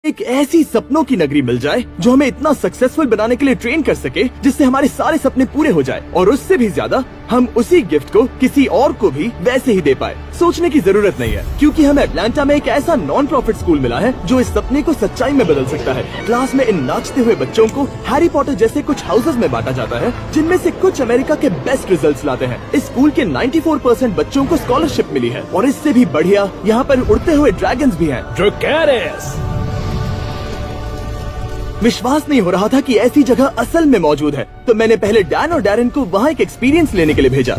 एक ऐसी सपनों की नगरी मिल जाए जो हमें इतना सक्सेसफुल बनाने के लिए ट्रेन कर सके जिससे हमारे सारे सपने पूरे हो जाए और उससे भी ज्यादा हम उसी गिफ्ट को किसी और को भी वैसे ही दे पाए। सोचने की जरूरत नहीं है क्योंकि हमें अटलांटा में एक ऐसा नॉन प्रॉफिट स्कूल मिला है जो इस सपने को सच्चाई में बदल सकता है। क्लास में इन नाचते हुए बच्चों को हैरी पॉटर जैसे कुछ हाउसेज में बांटा जाता है जिनमें से कुछ अमेरिका के बेस्ट रिजल्ट्स लाते हैं। इस स्कूल के 94% बच्चों को स्कॉलरशिप मिली है और इससे भी बढ़िया यहाँ पर उड़ते हुए ड्रैगन्स भी हैं। विश्वास नहीं हो रहा था कि ऐसी जगह असल में मौजूद है, तो मैंने पहले डैन और डैरन को वहाँ एक एक्सपीरियंस लेने के लिए भेजा।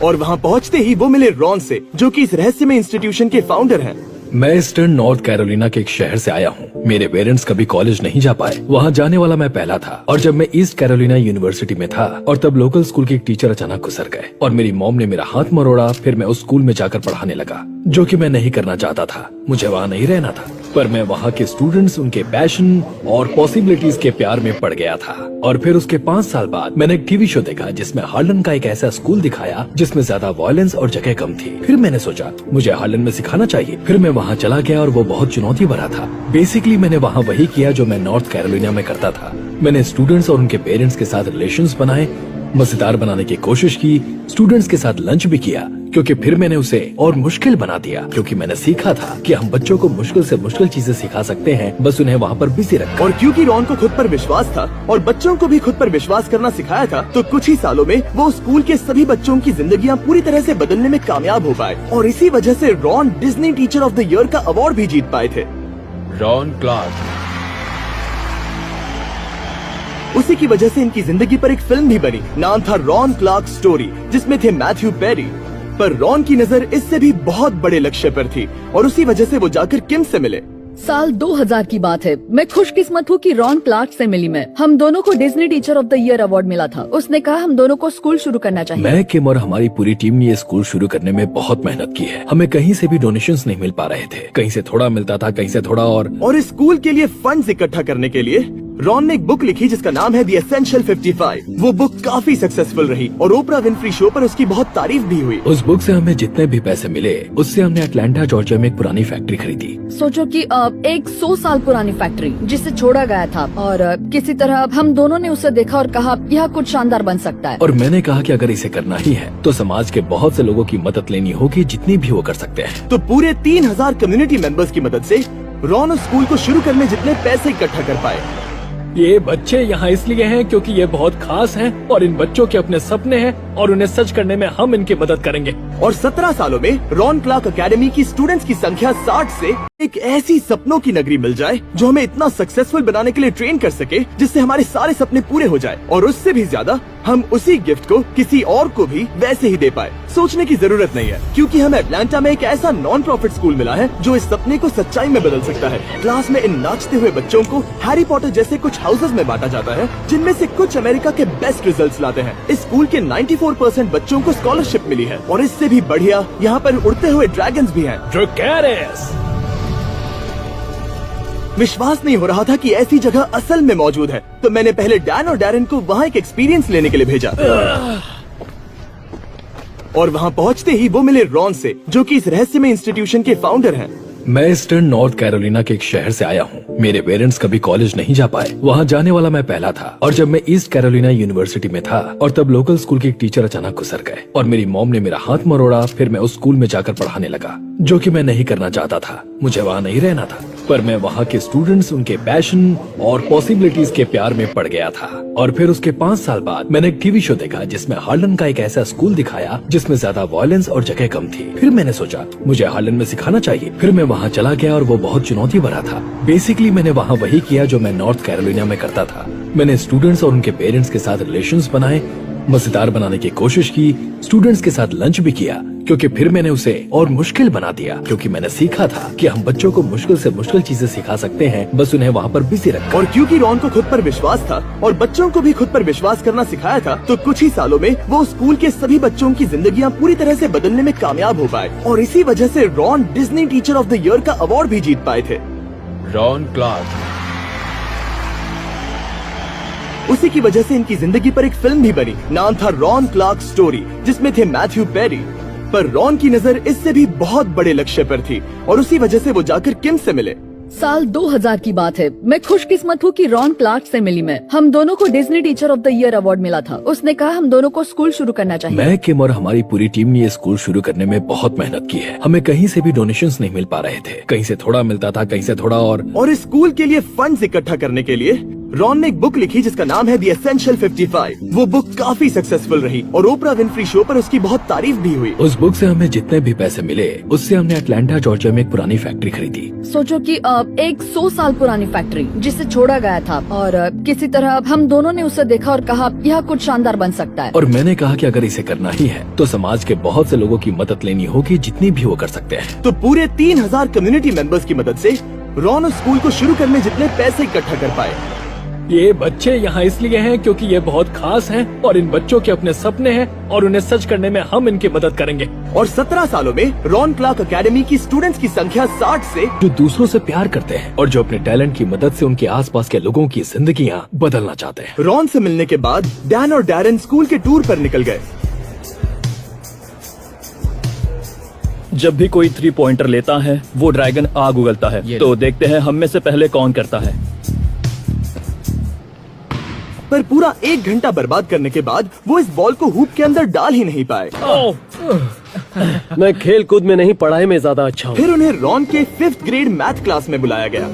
और वहाँ पहुँचते ही वो मिले रॉन से, जो कि इस रहस्यमय इंस्टीट्यूशन के फाउंडर हैं। मैं ईस्टर्न नॉर्थ कैरोलिना के एक शहर से आया हूँ। मेरे पेरेंट्स कभी कॉलेज नहीं जा पाए, वहाँ जाने वाला मैं पहला था। और जब मैं ईस्ट कैरोलिना यूनिवर्सिटी में था और तब लोकल स्कूल के एक टीचर अचानक गुजर गए और मेरी मॉम ने मेरा हाथ मरोड़ा। फिर मैं उस स्कूल में जाकर पढ़ाने लगा, जो कि मैं नहीं करना चाहता था। मुझे वहाँ नहीं रहना था, पर मैं वहाँ के स्टूडेंट्स, उनके पैशन और पॉसिबिलिटीज के प्यार में पड़ गया था। और फिर उसके 5 साल बाद मैंने एक टीवी शो देखा जिसमें हार्लन का एक ऐसा स्कूल दिखाया जिसमें ज्यादा वायलेंस और जगह कम थी। फिर मैंने सोचा मुझे हार्लन में सिखाना चाहिए। फिर मैं वहाँ चला गया और वो बहुत चुनौती भरा था। बेसिकली मैंने वहाँ वही किया जो मैं नॉर्थ कैरोलिना में करता था। मैंने स्टूडेंट्स और उनके पेरेंट्स के साथ रिलेशंस बनाए, मजेदार बनाने की कोशिश की, स्टूडेंट्स के साथ लंच भी किया, क्योंकि फिर मैंने उसे और मुश्किल बना दिया। क्योंकि मैंने सीखा था कि हम बच्चों को मुश्किल से मुश्किल चीजें सिखा सकते हैं, बस उन्हें वहाँ पर बिजी रखकर। और क्योंकि रॉन को खुद पर विश्वास था और बच्चों को भी खुद पर विश्वास करना सिखाया था, तो कुछ ही सालों में वो स्कूल के सभी बच्चों की जिंदगियाँ पूरी तरह से बदलने में कामयाब हो पाए। और इसी वजह से Ron Disney teacher of the year का अवार्ड भी जीत पाए थे। Ron Clark. उसी की वजह से इनकी जिंदगी पर एक फिल्म भी बनी। नाम था रॉन क्लार्क स्टोरी, जिसमें थे मैथ्यू पेरी। पर रॉन की नजर इससे भी बहुत बड़े लक्ष्य पर थी और उसी वजह से वो जाकर किम से मिले। साल 2000 की बात है। मैं खुशकिस्मत हूँ कि रॉन क्लार्क से मिली मैं। हम दोनों को Disney teacher of the year award मिला था। उसने कहा हम दोनों को स्कूल शुरू करना चाहिए। मैं, किम और हमारी पूरी टीम ने ये स्कूल शुरू करने में बहुत मेहनत की है। हमें कहीं से भी डोनेशंस नहीं मिल पा रहे थे। कहीं से थोड़ा मिलता था, कहीं से थोड़ा। और इस स्कूल के लिए फंड्स इकट्ठा करने के लिए रॉन ने एक बुक लिखी जिसका नाम है द एसेंशियल 55। वो बुक काफी सक्सेसफुल रही और ओपरा विनफ्री शो पर उसकी बहुत तारीफ भी हुई। उस बुक से हमें जितने भी पैसे मिले, उससे हमने अटलांटा जॉर्जिया में एक पुरानी फैक्ट्री खरीदी। सोचो कि एक 100 साल पुरानी फैक्ट्री जिसे छोड़ा गया था, और किसी तरह हम दोनों ने उसे देखा और कहा यह कुछ शानदार बन सकता है। और मैंने कहा कि अगर इसे करना ही है तो समाज के बहुत से लोगों की मदद लेनी होगी, जितनी भी वो कर सकते हैं। तो पूरे 3000 कम्युनिटी मेंबर्स की मदद से रॉन उस स्कूल को शुरू करने जितने पैसे इकट्ठा कर पाए। ये बच्चे यहाँ इसलिए हैं क्योंकि ये बहुत खास हैं और इन बच्चों के अपने सपने हैं और उन्हें सच करने में हम इनकी मदद करेंगे। और 17 सालों में रॉन क्लार्क अकेडमी की स्टूडेंट्स की संख्या 60 से एक ऐसी सपनों की नगरी मिल जाए जो हमें इतना सक्सेसफुल बनाने के लिए ट्रेन कर सके जिससे हमारे सारे सपने पूरे हो जाए और उससे भी ज्यादा हम उसी गिफ्ट को किसी और को भी वैसे ही दे पाए। सोचने की जरूरत नहीं है क्योंकि हमें अटलांटा में एक ऐसा नॉन प्रॉफिट स्कूल मिला है जो इस सपने को सच्चाई में बदल सकता है। क्लास में इन नाचते हुए बच्चों को हैरी पॉटर जैसे कुछ हाउसेज में बांटा जाता है जिनमें से कुछ अमेरिका के बेस्ट रिजल्ट्स लाते हैं। इस स्कूल के 94% बच्चों को स्कॉलरशिप मिली है और इससे भी बढ़िया यहाँ पर उड़ते हुए ड्रैगन्स भी हैं। विश्वास नहीं हो रहा था कि ऐसी जगह असल में मौजूद है, तो मैंने पहले डैन और डैरन को वहाँ एक एक्सपीरियंस लेने के लिए भेजा। और वहाँ पहुँचते ही वो मिले रॉन से, जो कि इस रहस्यमय इंस्टीट्यूशन के फाउंडर हैं। मैं ईस्टर्न नॉर्थ कैरोलिना के एक शहर से आया हूँ। मेरे पेरेंट्स कभी कॉलेज नहीं जा पाए, वहाँ जाने वाला मैं पहला था। और जब मैं ईस्ट कैरोलिना यूनिवर्सिटी में था और तब लोकल स्कूल के एक टीचर अचानक गुजर गए और मेरी मॉम ने मेरा हाथ मरोड़ा। फिर मैं उस स्कूल में जाकर पढ़ाने लगा, जो कि मैं नहीं करना चाहता था। मुझे वहाँ नहीं रहना था, पर मैं वहाँ के स्टूडेंट्स, उनके पैशन और पॉसिबिलिटीज के प्यार में पड़ गया था। और फिर उसके 5 साल बाद मैंने एक टीवी शो देखा जिसमें हार्लन का एक ऐसा स्कूल दिखाया जिसमें ज्यादा वायलेंस और जगह कम थी। फिर मैंने सोचा मुझे हार्लन में सिखाना चाहिए। फिर मैं वहाँ चला गया और वो बहुत चुनौती भरा था। बेसिकली मैंने वहाँ वही किया जो मैं नॉर्थ कैरोलिना में करता था। मैंने स्टूडेंट्स और उनके पेरेंट्स के साथ रिलेशंस बनाए, मजेदार बनाने की कोशिश की, स्टूडेंट्स के साथ लंच भी किया, क्योंकि फिर मैंने उसे और मुश्किल बना दिया। क्योंकि मैंने सीखा था कि हम बच्चों को मुश्किल से मुश्किल चीजें सिखा सकते हैं, बस उन्हें वहाँ पर बिजी रखकर। और क्योंकि रॉन को खुद पर विश्वास था और बच्चों को भी खुद पर विश्वास करना सिखाया था, तो कुछ ही सालों में वो स्कूल के सभी बच्चों की जिंदगियाँ पूरी तरह से बदलने में कामयाब हो पाए। और इसी वजह से Ron Disney teacher of the year का अवार्ड भी जीत पाए थे। Ron Clark. उसी की वजह से इनकी जिंदगी पर एक फिल्म भी बनी। नाम था रॉन क्लार्क स्टोरी, जिसमें थे मैथ्यू पेरी। पर रॉन की नजर इससे भी बहुत बड़े लक्ष्य पर थी और उसी वजह से वो जाकर किम से मिले। साल 2000 की बात है। मैं खुशकिस्मत हूँ कि रॉन क्लार्क से मिली मैं। हम दोनों को Disney teacher of the year award मिला था। उसने कहा हम दोनों को स्कूल शुरू करना चाहिए। मैं, किम और हमारी पूरी टीम ने ये स्कूल शुरू करने में बहुत मेहनत की है। हमें कहीं से भी डोनेशंस नहीं मिल पा रहे थे। कहीं से थोड़ा मिलता था, कहीं से थोड़ा। और इस स्कूल के लिए फंड्स इकट्ठा करने के लिए रॉन ने एक बुक लिखी जिसका नाम है द एसेंशियल 55। वो बुक काफी सक्सेसफुल रही और ओपरा विनफ्री शो पर उसकी बहुत तारीफ भी हुई। उस बुक से हमें जितने भी पैसे मिले उससे हमने अटलांटा जॉर्जिया में एक पुरानी फैक्ट्री खरीदी। सोचो कि एक 100 साल पुरानी फैक्ट्री जिसे छोड़ा गया था और किसी तरह हम दोनों ने उसे देखा और कहा यह कुछ शानदार बन सकता है। और मैंने कहा कि अगर इसे करना ही है तो समाज के बहुत से लोगों की मदद लेनी होगी, जितनी भी वो कर सकते हैं। तो पूरे 3000 कम्युनिटी मेंबर्स की मदद से रॉन उस स्कूल को शुरू करने जितने पैसे इकट्ठा कर पाए। ये बच्चे यहाँ इसलिए हैं क्योंकि ये बहुत खास हैं और इन बच्चों के अपने सपने हैं और उन्हें सच करने में हम इनकी मदद करेंगे। और 17 सालों में रॉन क्लार्क एकेडमी की स्टूडेंट्स की संख्या 60 से जो दूसरों से प्यार करते हैं और जो अपने टैलेंट की मदद से उनके आसपास के लोगों की जिंदगियाँ बदलना चाहते हैं। रॉन से मिलने के बाद डैन और डैरन स्कूल के टूर पर निकल गए। जब भी कोई 3 पॉइंटर लेता है वो ड्रैगन आग उगलता है। तो देखते हैं हम में से पहले कौन करता है। पर पूरा 1 घंटा बर्बाद करने के बाद वो इस बॉल को हूप के अंदर डाल ही नहीं पाए। मैं खेल कूद में नहीं, पढ़ाई में ज्यादा अच्छा हूँ। फिर उन्हें रॉन के 5th ग्रेड मैथ क्लास में बुलाया गया।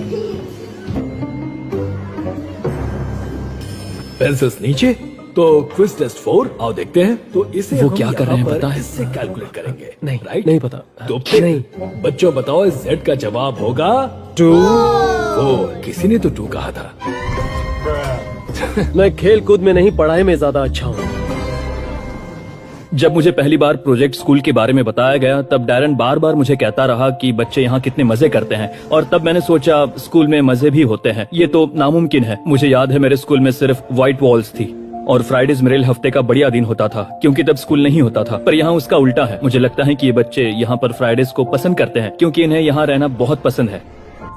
पेंसिल्स नीचे। तो क्विज टेस्ट 4 आओ देखते हैं। तो इसे वो हम क्या कर रहे हैं यहाँ पर पता है? इससे कैलकुलेट करेंगे। नहीं, राइट? नहीं पता। तो फिर नहीं। बच्चों बताओ इस Z का जवाब होगा 2। किसी ने तो 2 कहा था। मैं खेल कूद में नहीं, पढ़ाई में ज्यादा अच्छा हूँ। जब मुझे पहली बार प्रोजेक्ट स्कूल के बारे में बताया गया तब डैरन बार बार मुझे कहता रहा कि बच्चे यहाँ कितने मजे करते हैं। और तब मैंने सोचा स्कूल में मजे भी होते हैं, ये तो नामुमकिन है। मुझे याद है मेरे स्कूल में सिर्फ व्हाइट वॉल्स थी और फ्राइडेज मेरे हफ्ते का बढ़िया दिन होता था क्योंकि तब स्कूल नहीं होता था। पर यहाँ उसका उल्टा है। मुझे लगता है कि ये बच्चे यहाँ पर फ्राइडेज को पसंद करते हैं क्योंकि इन्हें यहाँ रहना बहुत पसंद है।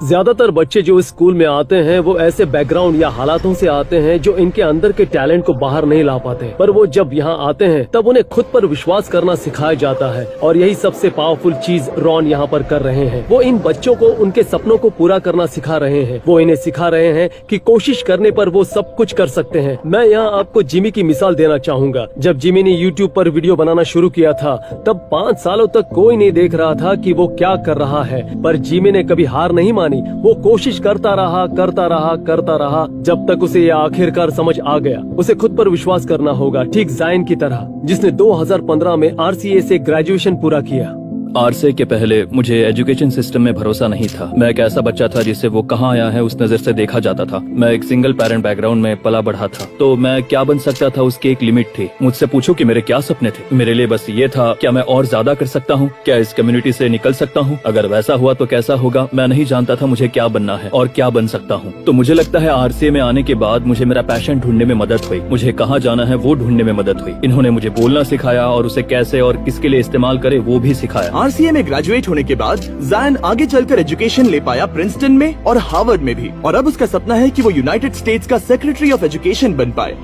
ज्यादातर बच्चे जो इस स्कूल में आते हैं वो ऐसे बैकग्राउंड या हालातों से आते हैं जो इनके अंदर के टैलेंट को बाहर नहीं ला पाते। पर वो जब यहाँ आते हैं तब उन्हें खुद पर विश्वास करना सिखाया जाता है और यही सबसे पावरफुल चीज रॉन यहाँ पर कर रहे हैं। वो इन बच्चों को उनके सपनों को पूरा करना सिखा रहे हैं। वो इन्हें सिखा रहे हैं कि कोशिश करने पर वो सब कुछ कर सकते हैं। मैं यहाँ आपको जिमी की मिसाल देना चाहूंगा। जब जिमी ने यूट्यूब पर वीडियो बनाना शुरू किया था तब 5 सालों तक कोई नहीं देख रहा था कि वो क्या कर रहा है। पर जिमी ने कभी हार नहीं मानी। वो कोशिश करता रहा जब तक उसे ये आखिरकार समझ आ गया। उसे खुद पर विश्वास करना होगा, ठीक जायन की तरह जिसने 2015 में RCA से ग्रेजुएशन पूरा किया। RCA के पहले मुझे एजुकेशन सिस्टम में भरोसा नहीं था। मैं एक ऐसा बच्चा था जिसे वो कहाँ आया है उस नजर से देखा जाता था। मैं एक सिंगल पेरेंट बैकग्राउंड में पला बढ़ा था, तो मैं क्या बन सकता था उसकी एक लिमिट थी। मुझसे पूछो कि मेरे क्या सपने थे। मेरे लिए बस ये था क्या मैं और ज्यादा कर सकता हूँ, क्या इस कम्युनिटी से निकल सकता हूँ। अगर वैसा हुआ तो कैसा होगा। मैं नहीं जानता था मुझे क्या बनना है और क्या बन सकता हूँ। तो मुझे लगता है RCA में आने के बाद मुझे मेरा पैशन ढूंढने में मदद हुई। मुझे कहाँ जाना है वो ढूंढने में मदद हुई। इन्होंने मुझे बोलना सिखाया और उसे कैसे और किसके लिए इस्तेमाल करे वो भी सिखाया। RCA में ग्रेजुएट होने के बाद जायन आगे चलकर एजुकेशन ले पाया प्रिंसटन में और हार्वर्ड में भी। और अब उसका सपना है कि वो यूनाइटेड स्टेट्स का सेक्रेटरी ऑफ एजुकेशन बन पाए।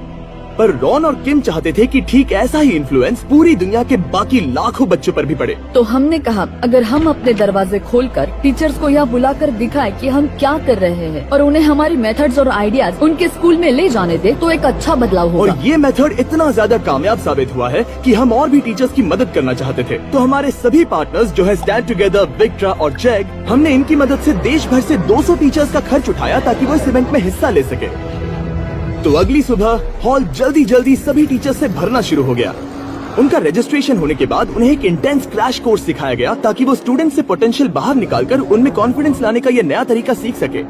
पर रॉन और किम चाहते थे कि ठीक ऐसा ही इन्फ्लुएंस पूरी दुनिया के बाकी लाखों बच्चों पर भी पड़े। तो हमने कहा अगर हम अपने दरवाजे खोलकर टीचर्स को यहाँ बुलाकर दिखाएं कि हम क्या कर रहे हैं और उन्हें हमारी मेथड्स और आइडियाज उनके स्कूल में ले जाने दे तो एक अच्छा बदलाव होगा। और ये मेथड इतना ज्यादा कामयाब साबित हुआ है कि हम और भी टीचर्स की मदद करना चाहते थे। तो हमारे सभी पार्टनर्स जो है स्टैंड टुगेदर, विक्ट्रा और चेग, हमने इनकी मदद से देश भर से 200 टीचर्स का खर्च उठाया ताकि वो इस इवेंट में हिस्सा ले सके। तो अगली सुबह हॉल जल्दी सभी टीचर्स से भरना शुरू हो गया। उनका रजिस्ट्रेशन होने के बाद उन्हें एक इंटेंस क्रैश कोर्स सिखाया गया ताकि वो स्टूडेंट से पोटेंशियल बाहर निकालकर उनमें कॉन्फिडेंस लाने का ये नया तरीका सीख सके।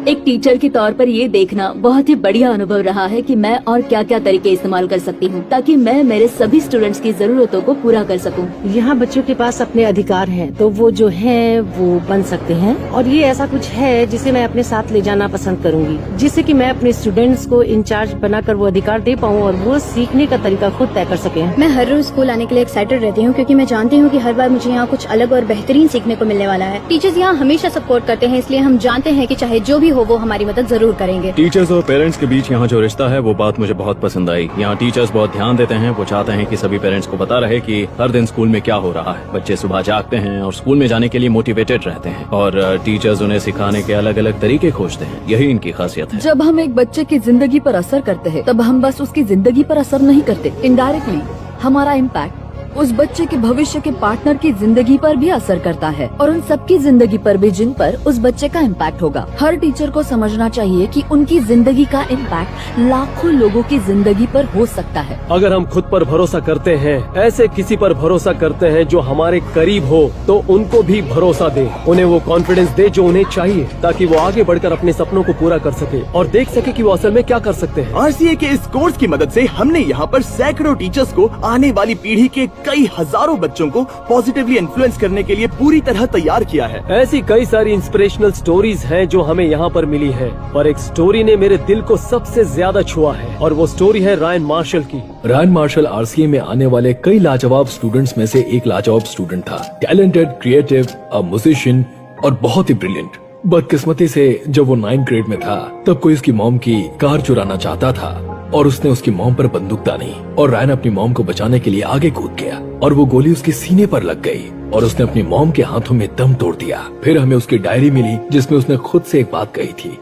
एक टीचर के तौर पर ये देखना बहुत ही बढ़िया अनुभव रहा है कि मैं और क्या क्या तरीके इस्तेमाल कर सकती हूँ ताकि मैं मेरे सभी स्टूडेंट्स की जरूरतों को पूरा कर सकूँ। यहाँ बच्चों के पास अपने अधिकार हैं, तो वो जो है वो बन सकते हैं। और ये ऐसा कुछ है जिसे मैं अपने साथ ले जाना पसंद करूँगी, जिससे कि मैं अपने स्टूडेंट्स को इंचार्ज बनाकर वो अधिकार दे पाऊँ और वो सीखने का तरीका खुद तय कर सके। मैं हर रोज स्कूल आने के लिए एक्साइटेड रहती हूँ क्योंकि मैं जानती हूँ कि हर बार मुझे यहाँ कुछ अलग और बेहतरीन सीखने को मिलने वाला है। टीचर्स यहाँ हमेशा सपोर्ट करते हैं, इसलिए हम जानते हैं कि चाहे जो भी हो वो हमारी मदद जरूर करेंगे। टीचर्स और पेरेंट्स के बीच यहाँ जो रिश्ता है वो बात मुझे बहुत पसंद आई। यहाँ टीचर्स बहुत ध्यान देते हैं, वो चाहते हैं कि सभी पेरेंट्स को पता रहे कि हर दिन स्कूल में क्या हो रहा है। बच्चे सुबह जागते हैं और स्कूल में जाने के लिए मोटिवेटेड रहते हैं और टीचर्स उन्हें सिखाने के अलग अलग तरीके खोजते हैं। यही इनकी खासियत है। जब हम एक बच्चे की जिंदगी पर असर करते हैं तब हम बस उसकी जिंदगी पर असर नहीं करते, इनडायरेक्टली हमारा इम्पैक्ट उस बच्चे के भविष्य के पार्टनर की जिंदगी पर भी असर करता है और उन सबकी जिंदगी पर भी जिन पर उस बच्चे का इम्पैक्ट होगा। हर टीचर को समझना चाहिए कि उनकी जिंदगी का इम्पैक्ट लाखों लोगों की जिंदगी पर हो सकता है। अगर हम खुद पर भरोसा करते हैं, ऐसे किसी पर भरोसा करते हैं जो हमारे करीब हो, तो उनको भी भरोसा दे, उन्हें वो कॉन्फिडेंस दे जो उन्हें चाहिए, ताकि वो आगे बढ़कर अपने सपनों को पूरा कर सके और देख सके कि वो असल में क्या कर सकते हैं। RCA के इस कोर्स की मदद से हमने यहाँ पर सैकड़ों टीचर्स को आने वाली पीढ़ी के कई हजारों बच्चों को पॉजिटिवली इन्फ्लुएंस करने के लिए पूरी तरह तैयार किया है। ऐसी कई सारी इंस्पिरेशनल स्टोरीज हैं जो हमें यहाँ पर मिली है, पर एक स्टोरी ने मेरे दिल को सबसे ज्यादा छुआ है और वो स्टोरी है रायन मार्शल की। रायन मार्शल RCA में आने वाले कई लाजवाब स्टूडेंट्स में से एक लाजवाब स्टूडेंट था। टैलेंटेड, क्रिएटिव, अ म्यूजिशियन और बहुत ही ब्रिलियंट। बदकिस्मती से जब वो 9th ग्रेड में था तब कोई उसकी मॉम की कार चुराना चाहता था और उसने उसकी मॉम पर बंदूक तानी और रायन अपनी मॉम को बचाने के लिए आगे कूद गया और वो गोली उसके सीने पर लग गई और उसने अपनी मॉम के हाथों में दम तोड़ दिया। फिर हमें उसकी डायरी मिली जिसमें उसने खुद से एक बात कही थी,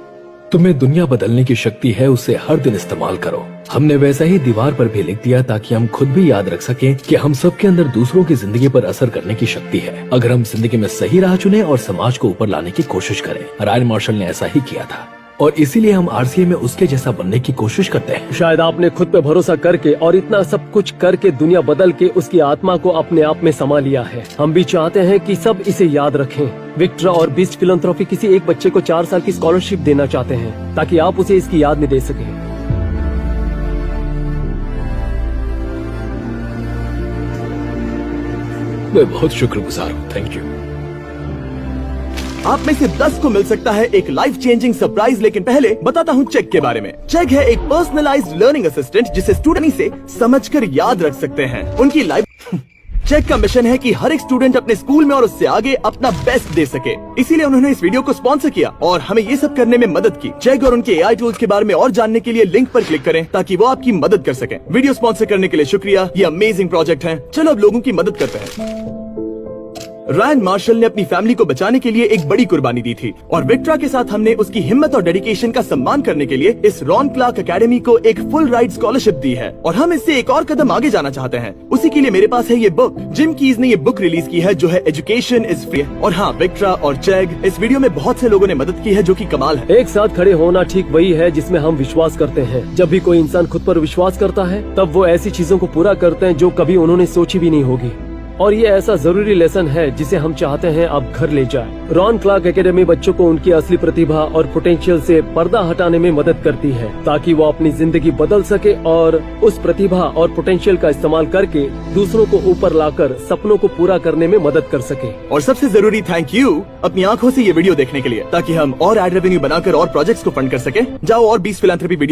तुम्हें दुनिया बदलने की शक्ति है, उसे हर दिन इस्तेमाल करो। हमने वैसा ही दीवार पर भी लिख दिया ताकि हम खुद भी याद रख सकें कि हम सबके अंदर दूसरों की जिंदगी पर असर करने की शक्ति है, अगर हम जिंदगी में सही राह चुने और समाज को ऊपर लाने की कोशिश करें। रायन मार्शल ने ऐसा ही किया था और इसीलिए हम RCA में उसके जैसा बनने की कोशिश करते हैं। शायद आपने खुद पे भरोसा करके और इतना सब कुछ करके दुनिया बदल के उसकी आत्मा को अपने आप में समा लिया है। हम भी चाहते हैं कि सब इसे याद रखें। विक्ट्रा और बीस्ट फिलैंथ्रोपी किसी एक बच्चे को 4 साल की स्कॉलरशिप देना चाहते हैं ताकि आप उसे इसकी याद में दे सकें। मैं बहुत शुक्रगुजार हूँ, थैंक यू। आप में से 10 को मिल सकता है एक लाइफ चेंजिंग सरप्राइज, लेकिन पहले बताता हूँ चेक के बारे में। चेक है एक पर्सनलाइज्ड लर्निंग असिस्टेंट जिसे स्टूडेंट से समझकर याद रख सकते हैं। उनकी लाइफ चेक का मिशन है कि हर एक स्टूडेंट अपने स्कूल में और उससे आगे अपना बेस्ट दे सके, इसीलिए उन्होंने इस वीडियो को स्पॉन्सर किया और हमें ये सब करने में मदद की। चेक और उनके AI टूल्स के बारे में और जानने के लिए लिंक पर क्लिक करें ताकि वो आपकी मदद कर सकें। वीडियो स्पॉन्सर करने के लिए शुक्रिया, ये अमेजिंग प्रोजेक्ट है। चलो अब लोगों की मदद करते हैं। रायन मार्शल ने अपनी फैमिली को बचाने के लिए एक बड़ी कुर्बानी दी थी और विक्ट्रा के साथ हमने उसकी हिम्मत और डेडिकेशन का सम्मान करने के लिए इस रॉन क्लार्क एकेडमी को एक फुल राइड स्कॉलरशिप दी है और हम इससे एक और कदम आगे जाना चाहते हैं। उसी के लिए मेरे पास है ये बुक। जिम कीज ने ये बुक रिलीज की है जो है एजुकेशन इज फ्री। और हाँ, विक्ट्रा और चैग, इस वीडियो में बहुत से लोगों ने मदद की है जो कि कमाल है। एक साथ खड़े होना ठीक वही है जिसमें हम विश्वास करते हैं। जब भी कोई इंसान खुद पर विश्वास करता है तब वो ऐसी चीजों को पूरा करते हैं जो कभी उन्होंने सोची भी नहीं होगी और ये ऐसा जरूरी लेसन है जिसे हम चाहते हैं अब घर ले जाए। रॉन क्लार्क एकेडमी बच्चों को उनकी असली प्रतिभा और पोटेंशियल से पर्दा हटाने में मदद करती है ताकि वो अपनी जिंदगी बदल सके और उस प्रतिभा और पोटेंशियल का इस्तेमाल करके दूसरों को ऊपर लाकर सपनों को पूरा करने में मदद कर सके। और सबसे जरूरी थैंक यू अपनी आंखों से ये वीडियो देखने के लिए, ताकि हम और एड रेवेन्यू बनाकर और प्रोजेक्ट्स को फंड कर सके। जाओ और 20 फिलैंथ्रोपी वीडियो